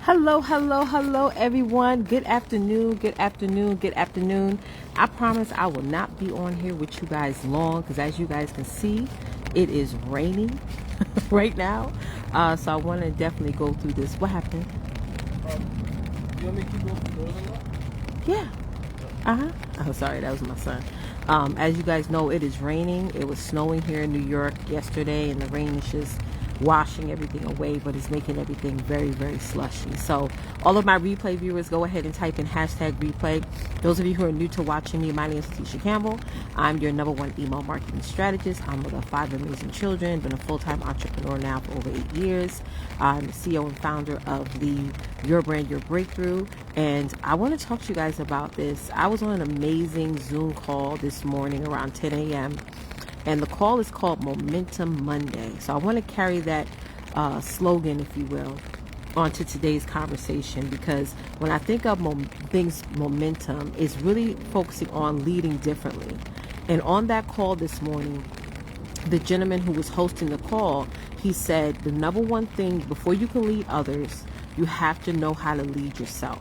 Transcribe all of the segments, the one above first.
Hello, everyone. Good afternoon. I promise I will not be on here with you guys long because as you guys can see, it is raining right now. So I want to definitely go through this. What happened? You want me to keep open doors a lot? Yeah. Oh, sorry, that was my son. As you guys know, it is raining. It was snowing here in New York yesterday, and the rain is just washing everything away, but it's making everything very, very slushy. So all of my replay viewers, go ahead and type in hashtag replay. Those of you who are new to watching me, my name is Tisha Campbell. I'm your #1 email marketing strategist. I'm with 5 amazing children, been a full-time entrepreneur now for over 8 years. I'm the CEO and founder of the Your Brand, Your Breakthrough. And I want to talk to you guys about this. I was on an amazing Zoom call this morning around 10 a.m. And the call is called Momentum Monday. So I want to carry that slogan, if you will, onto today's conversation, because when I think of momentum, is really focusing on leading differently. And on that call this morning, the gentleman who was hosting the call, he said the #1 thing before you can lead others, you have to know how to lead yourself,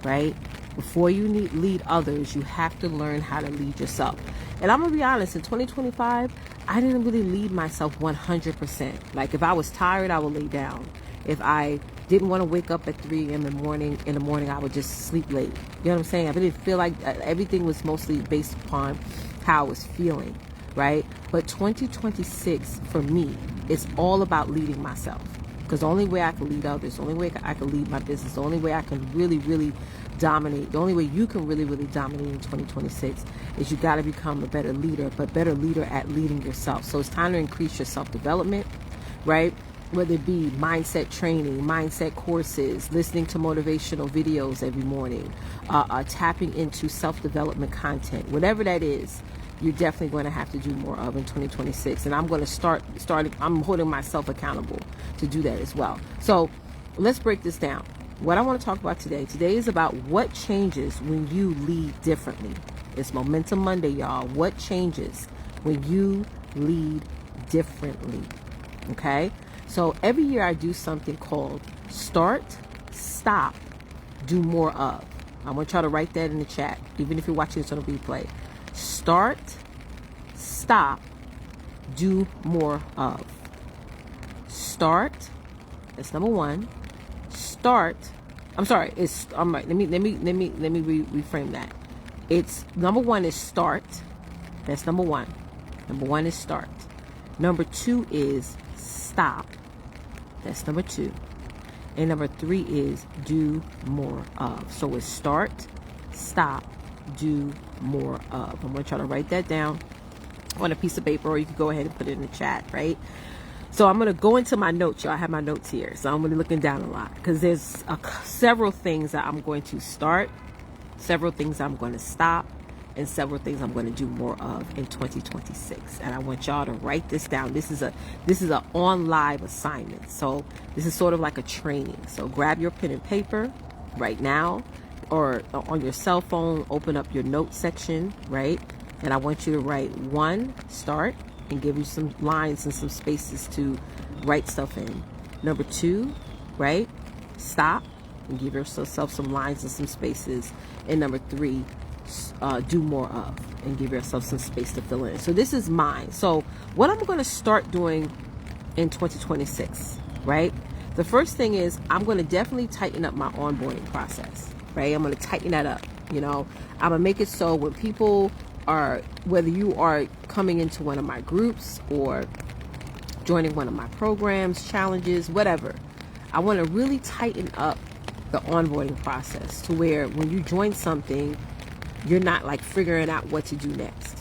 right? Before you lead others, you have to learn how to lead yourself. And I'm going to be honest, in 2025, I didn't really lead myself 100%. Like if I was tired, I would lay down. If I didn't want to wake up at 3 a.m. in the morning, I would just sleep late. You know what I'm saying? I didn't feel like everything was mostly based upon how I was feeling, right? But 2026 for me is all about leading myself. Because the only way I can lead others, the only way I can lead my business, the only way I can really dominate, the only way you can really dominate in 2026 is you got to become a better leader, but better leader at leading yourself. So it's time to increase your self-development, right? Whether it be mindset training, mindset courses, listening to motivational videos every morning, tapping into self-development content, whatever that is, you're definitely going to have to do more of in 2026. And I'm going to I'm holding myself accountable to do that as well. So let's break this down. What I want to talk about today is about what changes when you lead differently. It's Momentum Monday, y'all. What changes when you lead differently? Okay? So every year I do something called Start, Stop, Do More Of. I want y'all to write that in the chat, even if you're watching this on a replay. Start, stop, do more of. Start, that's #1. Start, I'm sorry, I'm right. Let me reframe that. It's #1 is start. That's #1. #1 is start. #2 is stop. That's #2. And #3 is do more of. So it's start, stop, do more of. I'm going to try to write that down on a piece of paper, or you can go ahead and put it in the chat, right? So I'm going to go into my notes, y'all. I have my notes here, so I'm going to be looking down a lot because there's several things that I'm going to start, several things I'm going to stop, and several things I'm going to do more of in 2026. And I want y'all to write this down. This is a on live assignment, so this is sort of like a training. So grab your pen and paper right now, or on your cell phone, open up your notes section, right? And I want you to write 1, start, and give you some lines and some spaces to write stuff in. 2, right? Stop, and give yourself some lines and some spaces. And 3, do more of, and give yourself some space to fill in. So this is mine. So what I'm going to start doing in 2026, right? The first thing is I'm going to definitely tighten up my onboarding process. Right? I'm going to tighten that up. You know, I'm going to make it so when people are, whether you are coming into one of my groups or joining one of my programs, challenges, whatever, I want to really tighten up the onboarding process to where when you join something, you're not like figuring out what to do next,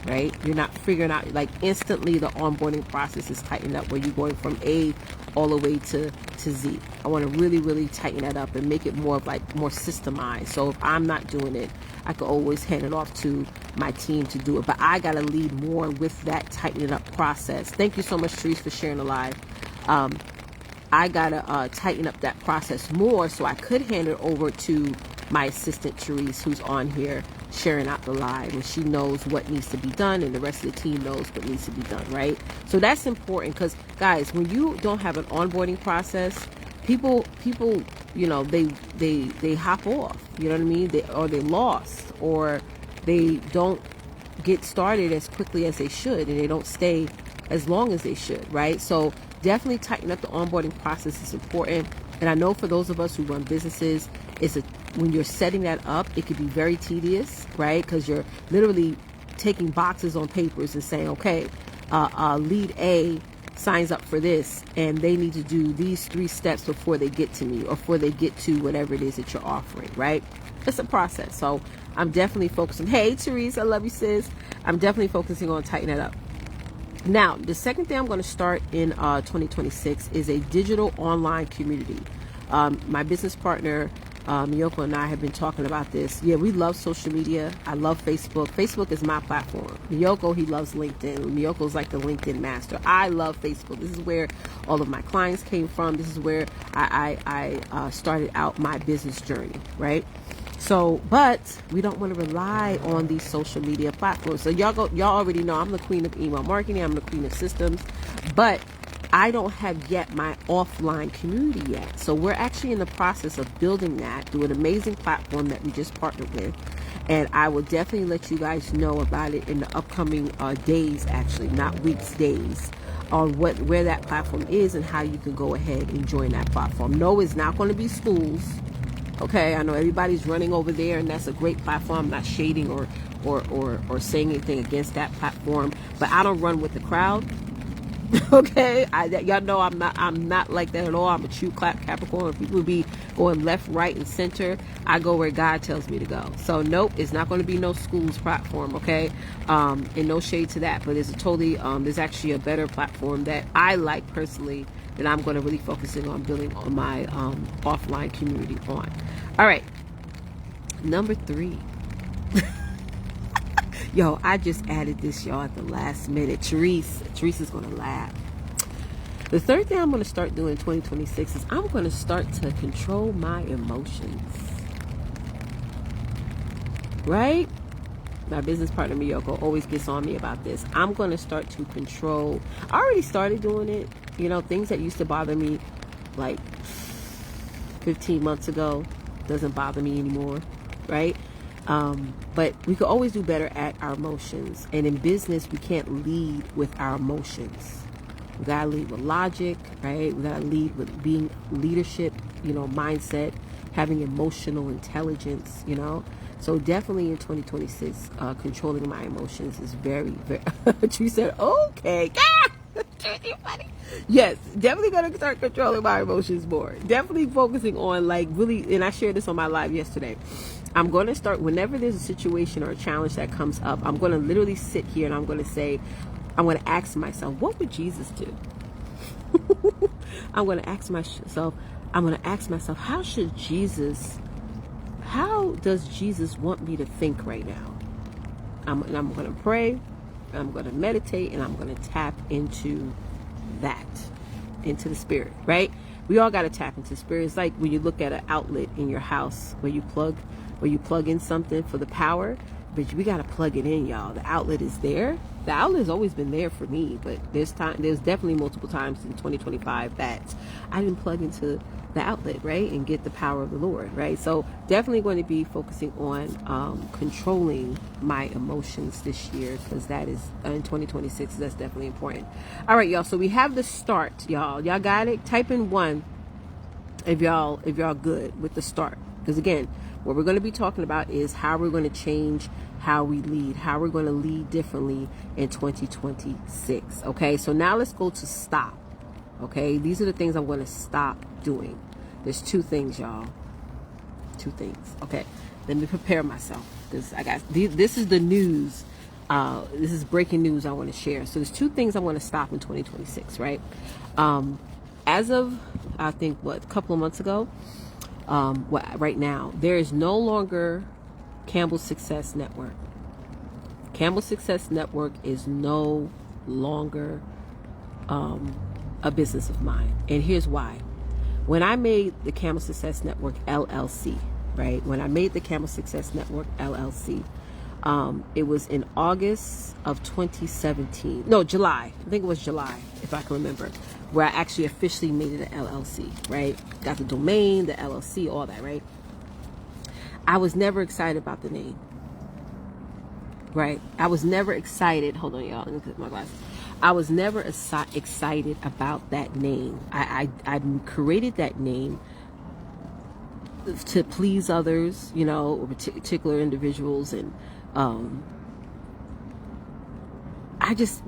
right? You're not figuring out, like instantly the onboarding process is tightened up where you're going from A all the way to Z. I want to really tighten that up and make it more systemized. So if I'm not doing it, I could always hand it off to my team to do it. But I got to lead more with that tightening up process. Thank you so much, Therese, for sharing the live. I got to tighten up that process more so I could hand it over to my assistant, Therese, who's on here sharing out the live, and she knows what needs to be done and the rest of the team knows what needs to be done, right? So that's important because, guys, when you don't have an onboarding process, people, you know, they hop off, you know what I mean? They lost, or they don't get started as quickly as they should, and they don't stay as long as they should, right? So definitely tighten up the onboarding process is important. And I know for those of us who run businesses, when you're setting that up, it can be very tedious, right? Because you're literally taking boxes on papers and saying, okay, lead A signs up for this, and they need to do these 3 steps before they get to me, or before they get to whatever it is that you're offering, right? It's a process. So I'm definitely focusing. Hey, Therese, I love you, sis. I'm definitely focusing on tightening it up. Now, the second thing I'm going to start in 2026 is a digital online community. My business partner, Miyoko, and I have been talking about this. Yeah, we love social media. I love Facebook. Facebook is my platform. Miyoko, he loves LinkedIn. Miyoko's like the LinkedIn master. I love Facebook. This is where all of my clients came from. This is where I started out my business journey, right? So, but we don't want to rely on these social media platforms. So y'all already know I'm the queen of email marketing. I'm the queen of systems, but I don't have yet my offline community yet. So we're actually in the process of building that through an amazing platform that we just partnered with. And I will definitely let you guys know about it in the upcoming days, actually, not weeks, days, on where that platform is and how you can go ahead and join that platform. No, it's not going to be schools. Okay, I know everybody's running over there, and that's a great platform. I'm not shading or saying anything against that platform, but I don't run with the crowd. Okay, y'all know I'm not like that at all. I'm a true Capricorn. People be going left, right, and center. I go where God tells me to go. So nope, it's not going to be no schools platform. Okay, and no shade to that, but it's there's actually a better platform that I like personally, that I'm going to really focusing on building on my offline community on. All right, number 3. Yo, I just added this, y'all, at the last minute. Therese is going to laugh. The third thing I'm going to start doing in 2026 is I'm going to start to control my emotions. Right? My business partner, Miyoko, always gets on me about this. I'm going to start to control. I already started doing it. You know, things that used to bother me like 15 months ago doesn't bother me anymore. Right? But we could always do better at our emotions. And in business, we can't lead with our emotions. We gotta lead with logic, right? We gotta lead with being leadership, you know, mindset, having emotional intelligence, you know. So definitely in 2026, controlling my emotions is very, very. She said, "Okay." Funny. Yes, definitely gonna start controlling my emotions more. Definitely focusing on like really, and I shared this on my live yesterday. I'm going to start, whenever there's a situation or a challenge that comes up, I'm going to literally sit here and I'm going to ask myself, what would Jesus do? I'm going to ask myself, how does Jesus want me to think right now? I'm going to pray, I'm going to meditate, and I'm going to tap into that, into the spirit, right? We all got to tap into spirit. It's like when you look at an outlet in your house where you plug in something for the power, but we got to plug it in, y'all. The outlet is there. The outlet has always been there for me, but there's definitely multiple times in 2025 that I didn't plug into the outlet, right, and get the power of the Lord, right? So definitely going to be focusing on controlling my emotions this year, because that is in 2026. That's definitely important. All right, y'all. So we have the start, y'all. Y'all got it? Type in 1 if y'all good with the start, because again, what we're going to be talking about is how we're going to change how we lead, how we're going to lead differently in 2026. Okay, so now let's go to stop. Okay, these are the things I'm going to stop doing. There's 2 things, y'all. 2 things. Okay, let me prepare myself, because I got this is the news. This is breaking news I want to share. So there's 2 things I want to stop in 2026, right? As of, I think, a couple of months ago, right now, there is no longer Campbell Success Network. Campbell Success Network is no longer a business of mine. And here's why. When I made the Campbell Success Network LLC, right? When I made the Campbell Success Network LLC, It was in August of 2017. No, July. I think it was July, if I can remember, where I actually officially made it an LLC, right? Got the domain, the LLC, all that, right? I was never excited about the name, right? I was never excited. Hold on, y'all. Let me put my glasses. I was never excited about that name. I created that name to please others, you know, or particular individuals, and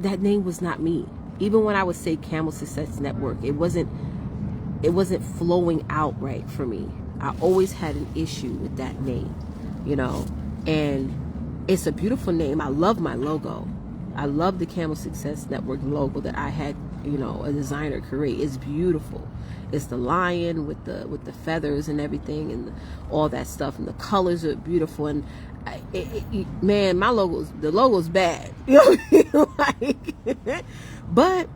that name was not me. Even when I would say Camel Success Network, it wasn't flowing out right for me. I always had an issue with that name, you know, and it's a beautiful name. I love my logo. I love the Camel Success Network logo that I had, you know, a designer create. It's beautiful. It's the lion with the feathers and everything, and all that stuff, and the colors are beautiful. And man, the logo's bad, you know, like, but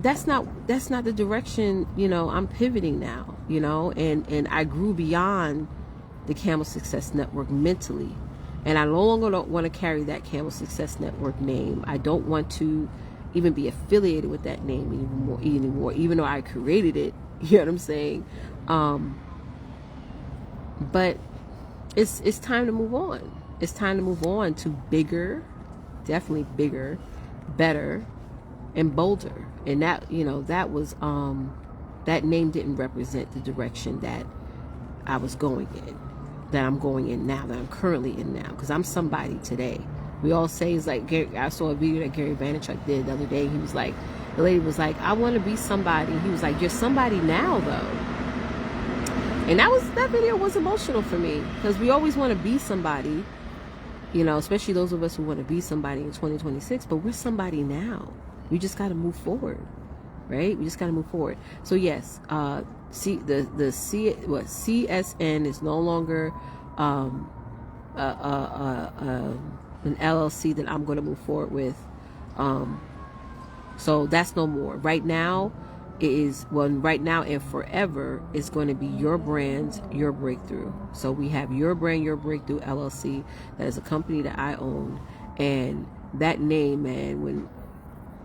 that's not the direction, you know, I'm pivoting now, you know, and I grew beyond the Camel Success Network mentally. And I no longer don't want to carry that Camel Success Network name. I don't want to even be affiliated with that name anymore, even though I created it. You know what I'm saying? But it's time to move on. It's time to move on to bigger, definitely bigger, better, and bolder. And that, you know, that was that name didn't represent the direction that I was going in, that I'm going in now, that I'm currently in now, because I'm somebody today. We all say, it's like, I saw a video that Gary Vaynerchuk did the other day. He was like, the lady was like, I want to be somebody. He was like, you're somebody now, though. And that video was emotional for me, because we always want to be somebody, you know, especially those of us who want to be somebody in 2026, but we're somebody now. We just got to move forward, right? We just got to move forward. So yes, CSN is no longer an LLC that I'm going to move forward with. So that's no more. Right now right now and forever is going to be Your Brand, Your Breakthrough. So we have Your Brand, Your Breakthrough LLC. That is a company that I own. And that name, man,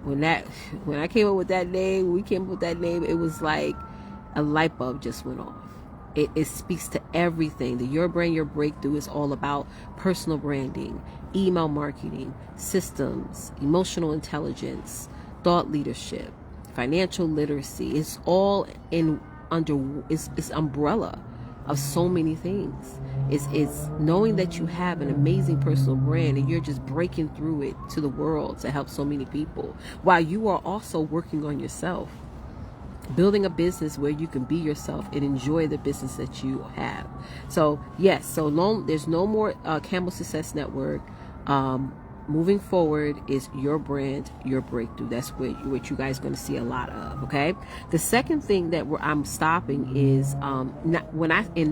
when I came up with that name, it was like a light bulb just went off. It speaks to everything. The Your Brand, Your Breakthrough is all about personal branding, email marketing, systems, emotional intelligence, thought leadership, financial literacy. It's all under umbrella of so many things. It's knowing that you have an amazing personal brand and you're just breaking through it to the world to help so many people, while you are also working on yourself, building a business where you can be yourself and enjoy the business that you have. So yes, there's no more Camel Success Network. Moving forward is Your Brand, Your Breakthrough. That's what you guys are going to see a lot of. Okay. The second thing that I'm stopping is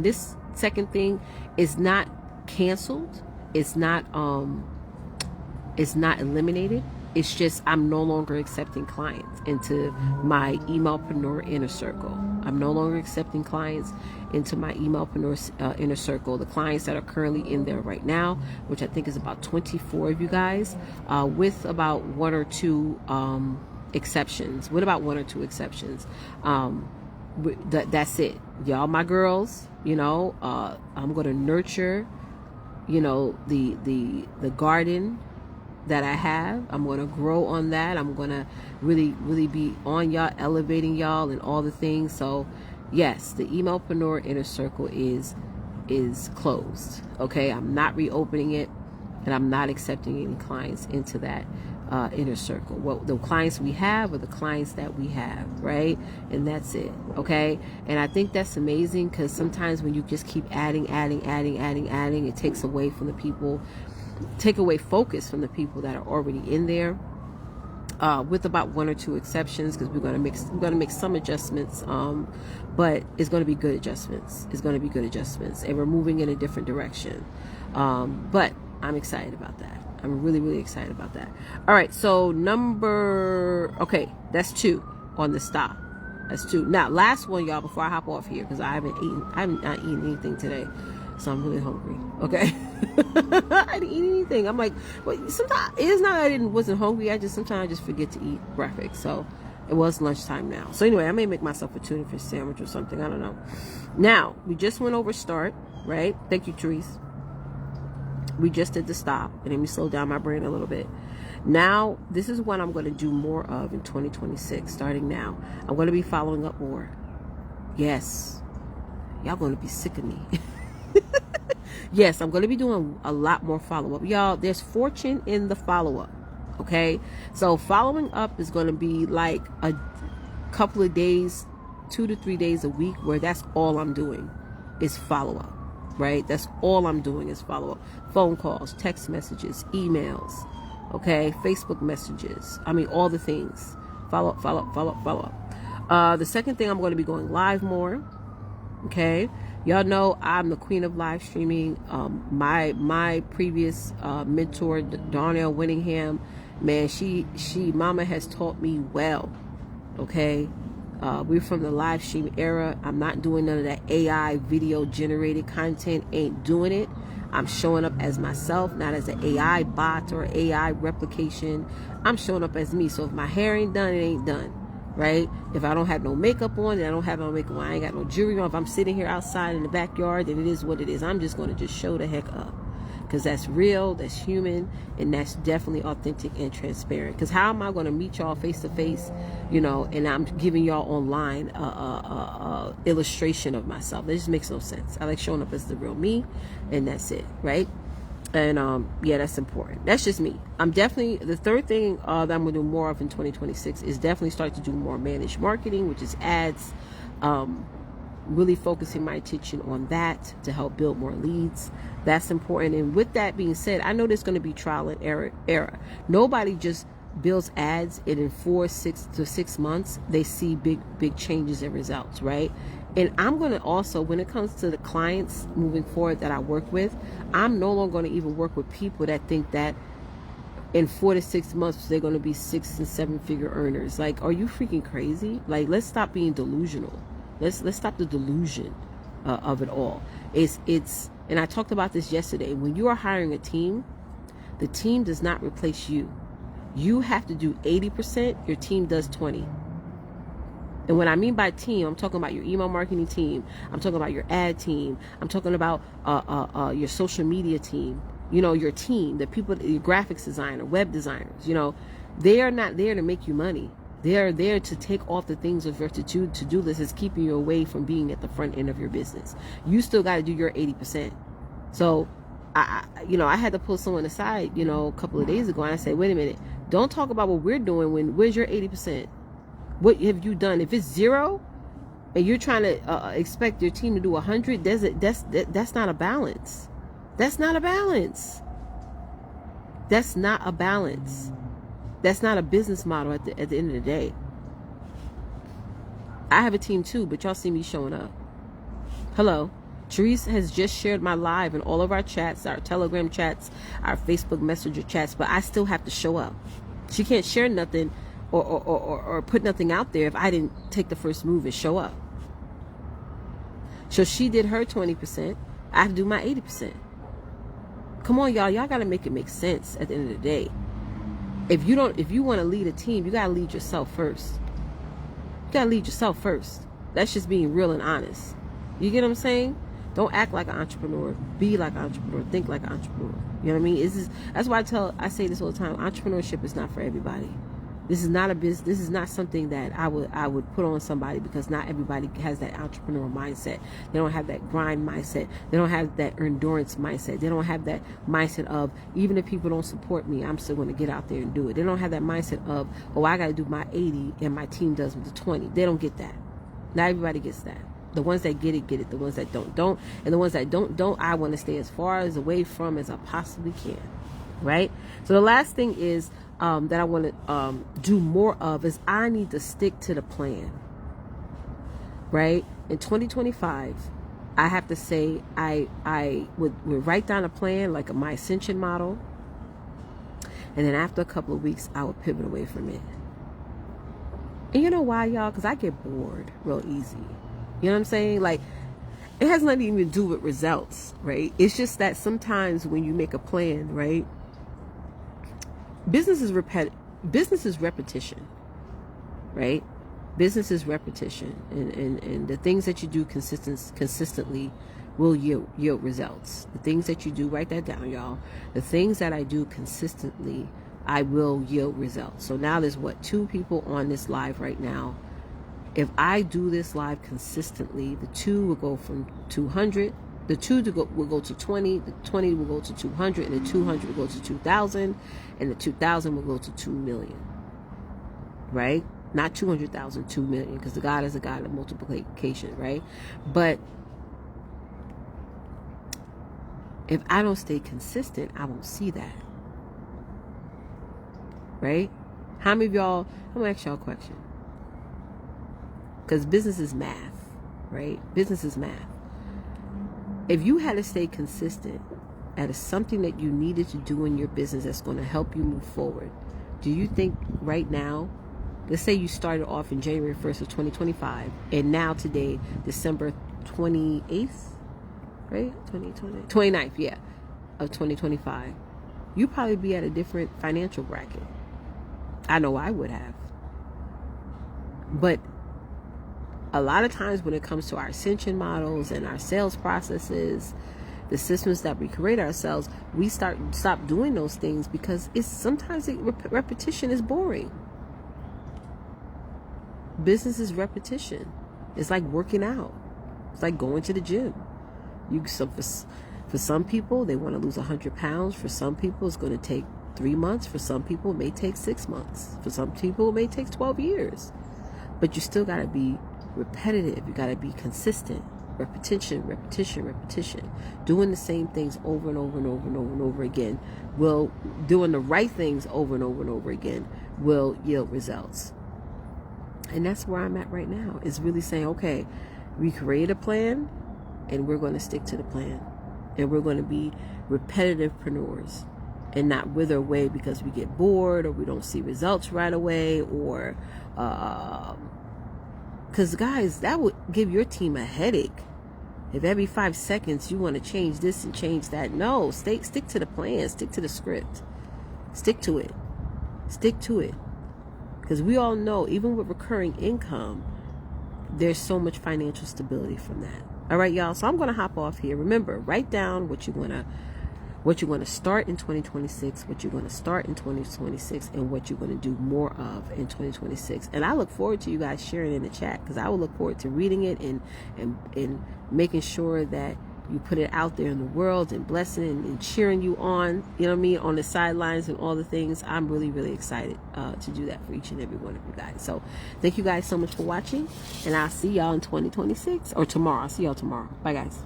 this second thing is not canceled. It's not eliminated. It's just I'm no longer accepting clients into my Emailpreneur inner circle. I'm no longer accepting clients into my Emailpreneur inner circle. The clients that are currently in there right now, which I think is about 24 of you guys, with about one or two exceptions. That's it. Y'all, my girls, you know, I'm going to nurture, you know, the garden that I have. I'm going to grow on that. I'm going to really be on y'all, elevating y'all and all the things. So yes, the Emailpreneur inner circle is closed. Okay. I'm not reopening it, and I'm not accepting any clients into that inner circle. Well, the clients we have are the clients that we have, right? And that's it. Okay. And I think that's amazing, because sometimes when you just keep adding, it takes away from the people, take away focus from the people that are already in there, with about one or two exceptions, because we're going to make some adjustments, but it's going to be good adjustments. And we're moving in a different direction, but I'm excited about that. I'm really excited about that. All right, so that's 2 on the stop. That's 2. Now, last one, y'all, before I hop off here, because I haven't eaten anything today. So I'm really hungry. Okay. I didn't eat anything. I'm like, well, sometimes it's not that I wasn't hungry. Sometimes I just forget to eat breakfast. So it was lunchtime now. So anyway, I may make myself a tuna fish sandwich or something. I don't know. Now, we just went over start, right? Thank you, Therese. We just did the stop, and then we slowed down my brain a little bit. Now, this is what I'm going to do more of in 2026, starting now. I'm going to be following up more. Yes. Y'all going to be sick of me. Yes, I'm going to be doing a lot more follow-up. Y'all, there's fortune in the follow-up. Okay? So following up is going to be like a couple of days, 2 to 3 days a week, where that's all I'm doing is follow-up. Right? That's all I'm doing is follow-up. Phone calls, text messages, emails, okay? Facebook messages. I mean, all the things. Follow-up, follow-up, follow-up, follow-up. The second thing, I'm going to be going live more. Okay, y'all know I'm the queen of live streaming. My previous mentor, Darnell Winningham, man, mama has taught me well. Okay, we're from the live stream era. I'm not doing none of that AI video generated content. Ain't doing it. I'm showing up as myself, not as an AI bot or AI replication. I'm showing up as me. So if my hair ain't done, it ain't done. Right? If I don't have no makeup on, then I don't have no makeup on. I ain't got no jewelry on. If I'm sitting here outside in the backyard, then it is what it is. I'm just going to just show the heck up. Because that's real, that's human, and that's definitely authentic and transparent. Because how am I going to meet y'all face to face, you know, and I'm giving y'all online illustration of myself? That just makes no sense. I like showing up as the real me, and that's it, right? And yeah, that's important. That's just me. I'm definitely, the third thing that I'm going to do more of in 2026 is definitely start to do more managed marketing, which is ads. Really focusing my attention on that to help build more leads. That's important. And with that being said, I know there's going to be trial and error. Nobody just builds ads and in 4 to 6 months they see big changes and results, right? And I'm going to also, when it comes to the clients moving forward that I work with, I'm no longer going to even work with people that think that in 4 to 6 months they're going to be 6 and 7 figure earners. Like, are you freaking crazy? Like, let's stop being delusional. Let's stop the delusion of it all. It's and I talked about this yesterday. When you are hiring a team, the team does not replace you. You have to do 80%. Your team does 20. And what I mean by team, I'm talking about your email marketing team. I'm talking about your ad team. I'm talking about your social media team. You know, your team, the people, your graphics designer, web designers. You know, they are not there to make you money. They are there to take off the things of your to-do list is keeping you away from being at the front end of your business. You still got to do your 80%. So, I had to pull someone aside, a couple of days ago, and I said, wait a minute, don't talk about what we're doing. Where's your 80%? What have you done? If it's 0, and you're trying to expect your team to do 100, that's not a balance. That's not a balance. That's not a balance. That's not a business model at the end of the day. I have a team too, but y'all see me showing up. Hello. Therese has just shared my live in all of our chats, our Telegram chats, our Facebook Messenger chats, but I still have to show up. She can't share nothing or put nothing out there if I didn't take the first move and show up. So she did her 20%. I have to do my 80%. Come on, y'all. Y'all got to make it make sense at the end of the day. If you want to lead a team, you got to lead yourself first. You got to lead yourself first. That's just being real and honest. You get what I'm saying? Don't act like an entrepreneur. Be like an entrepreneur. Think like an entrepreneur. You know what I mean? That's why I say this all the time. Entrepreneurship is not for everybody. This is not a business. This is not something that I would put on somebody, because not everybody has that entrepreneur mindset. They don't have that grind mindset. They don't have that endurance mindset. They don't have that mindset of, even if people don't support me, I'm still going to get out there and do it. They don't have that mindset of, oh, I got to do my 80 and my team does with the 20. They don't get that. Not everybody gets that. The ones that get it, get it. The ones that don't. And the ones that don't, I want to stay as far as away from as I possibly can. Right? So the last thing is, that I want to do more of is I need to stick to the plan. Right? In 2025, I have to say I would write down a plan, like my ascension model, and then after a couple of weeks, I would pivot away from it. And you know why, y'all? Because I get bored real easy. You know what I'm saying? Like, it has nothing even to do with results, right? It's just that sometimes when you make a plan, right? Business is repetition, right? Business is repetition, and the things that you do consistently will yield results. The things that you do, write that down, y'all. The things that I do consistently, I will yield results. So now there's 2 people on this live right now. If I do this live consistently, the 2 will go from 200. The 2 will go to 20. The 20 will go to 200, and the 200 will go to 2,000, and the 2,000 will go to 2 million. Right? Not 200,000, 2 million, because the God is a God of multiplication, right? But if I don't stay consistent, I won't see that. Right? How many of y'all, I'm going to ask y'all a question. Because business is math, right? Business is math. If you had to stay consistent at something that you needed to do in your business that's going to help you move forward, do you think right now, let's say you started off in January 1st of 2025, and now today, December 28th, right? 29th, yeah, of 2025, you probably be at a different financial bracket. I know I would have. But a lot of times when it comes to our ascension models and our sales processes, the systems that we create ourselves, we stop doing those things because repetition is boring. Business is repetition. It's like working out. It's like going to the gym. For some people, they want to lose 100 pounds. For some people, it's going to take 3 months. For some people, it may take 6 months. For some people, it may take 12 years. But you still got to be repetitive. You got to be consistent. Repetition. Doing the same things over and over and over and over and over again doing the right things over and over and over again will yield results. And that's where I'm at right now, is really saying, okay, we create a plan and we're going to stick to the plan. And we're going to be repetitivepreneurs and not wither away because we get bored or we don't see results right away, or because guys, that would give your team a headache. If every 5 seconds you want to change this and change that. No, stick to the plan, stick to the script, stick to it. Because we all know, even with recurring income, there's so much financial stability from that. All right, y'all. So I'm going to hop off here. Remember, write down what you want to start in 2026, what you're going to start in 2026, and what you're going to do more of in 2026. And I look forward to you guys sharing in the chat, because I will look forward to reading it and making sure that you put it out there in the world and blessing and cheering you on, you know what I mean, on the sidelines and all the things. I'm really, really excited to do that for each and every one of you guys. So thank you guys so much for watching, and I'll see y'all in 2026 or tomorrow. I'll see y'all tomorrow. Bye, guys.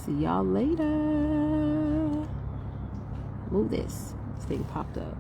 See y'all later. Move this. This thing popped up.